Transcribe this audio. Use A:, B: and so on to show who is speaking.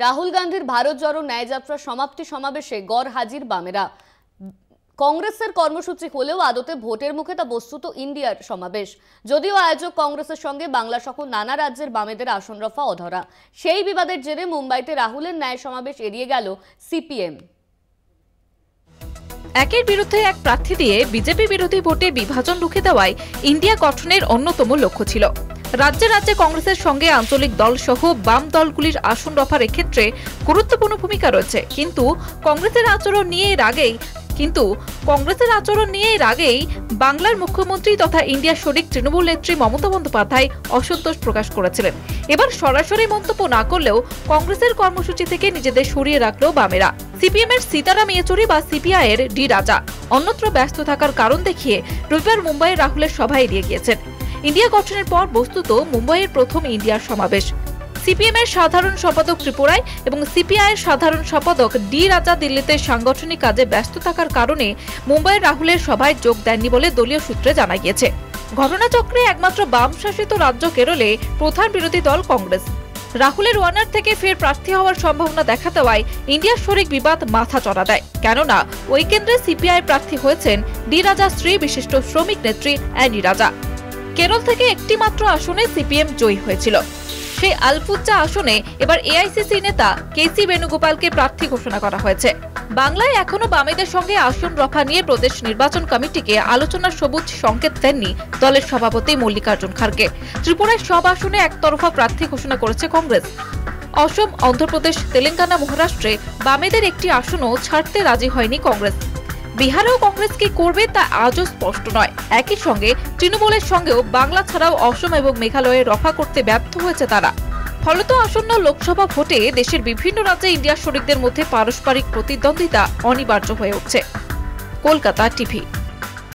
A: রাহুল গান্ধীর ভারত জড়ো ন্যায়যাত্রা সমাপ্তি সমাবেশে গড় হাজির বামেরা। কংগ্রেসের কর্মসূচি হলেও আদতে ভোটের মুখে তা বস্তুত ইন্ডিয়ার সমাবেশ। যদিও আয়োজক কংগ্রেসের সঙ্গে বাংলা সহ নানা রাজ্যের বামেদের আসন রফা অধরা। সেই বিবাদের জেরে মুম্বাইতে রাহুলের ন্যায় সমাবেশ এড়িয়ে গেল সিপিএম।
B: একের বিরুদ্ধে এক প্রার্থী দিয়ে বিজেপি বিরোধী ভোটে বিভাজন রুখে দেওয়ায় ইন্ডিয়া গঠনের অন্যতম লক্ষ্য ছিল। রাজ্যে রাজ্যে কংগ্রেসের সঙ্গে আঞ্চলিক দল সহ বাম দলগুলির আসন রফার ক্ষেত্রে গুরুত্বপূর্ণ ভূমিকা রয়েছে। কিন্তু কংগ্রেসের আচরণ নিয়ে এর আগেই বাংলার মুখ্যমন্ত্রী তথা ইন্ডিয়ার শরিক তৃণমূল নেত্রী মমতা বন্দ্যোপাধ্যায় অসন্তোষ প্রকাশ করেছিলেন। এবার সরাসরি মন্তব্য না করলেও কংগ্রেসের কর্মসূচি থেকে নিজেদের সরিয়ে রাখলো বামেরা। সিপিএম এর সীতারাম ইয়েচুরি বা সিপিআই এর ডি রাজা অন্যত্র ব্যস্ত থাকার কারণ দেখিয়ে রবিবার মুম্বাইয়ের রাহুলের সভায় এড়িয়ে গিয়েছেন। ইন্ডিয়া গঠনের পর বস্তুত মুম্বাইয়ের প্রথম ইন্ডিয়ার সমাবেশ। সিপিএম এর সাধারণ সম্পাদক ত্রিপুরায় এবং সিপিআই এর সাধারণ সম্পাদক ডি রাজা দিল্লিতে সাংগঠনিক কাজে ব্যস্ত থাকার কারণে মুম্বাইয়ের রাহুলের সভায় যোগ দেননি বলে দলীয় সূত্রে জানা গিয়েছে। ঘটনাচক্রে একমাত্র বাম শাসিত রাজ্য কেরলে প্রধান বিরোধী দল কংগ্রেস। রাহুলের ওয়ানার থেকে ফের প্রার্থী হওয়ার সম্ভাবনা দেখা দেওয়ায় ইন্ডিয়ার শরিক বিবাদ মাথা চড়া দেয়। কেননা ওই কেন্দ্রে সিপিআই প্রার্থী হয়েছেন ডি রাজা স্ত্রী বিশিষ্ট শ্রমিক নেত্রী অ্যানি রাজা। কেরল থেকে একটি মাত্র আসনে সিপিএম জয়ী হয়েছিল। সেই আলপুচা আসনে এবার এআইসিসি নেতা কেসি বেণুগোপালকে প্রার্থী ঘোষণা করা হয়েছে। বাংলায় এখনো বামেদের সঙ্গে আসন রফা নিয়ে প্রদেশ নির্বাচন কমিটিকে আলোচনার সবুজ সংকেত দেননি দলের সভাপতি মল্লিকার্জুন খার্গে। ত্রিপুরায় সব আসনে একতরফা প্রার্থী ঘোষণা করেছে কংগ্রেস। অসম, অন্ধ্রপ্রদেশ, তেলেঙ্গানা, মহারাষ্ট্রে বামেদের একটি আসনও ছাড়তে রাজি হয়নি কংগ্রেস। বিহারেও কংগ্রেস কি করবে তা আজও স্পষ্ট নয়। একই সঙ্গে তৃণমূলের সঙ্গেও বাংলা ছাড়াও অসম এবং মেঘালয়ে রফা করতে ব্যর্থ হয়েছে তারা। ফলত আসন্ন লোকসভা ভোটে দেশের বিভিন্ন রাজ্যে ইন্ডিয়ার শরিকদের মধ্যে পারস্পরিক প্রতিদ্বন্দ্বিতা অনিবার্য হয়ে উঠছে। কলকাতা টিভি।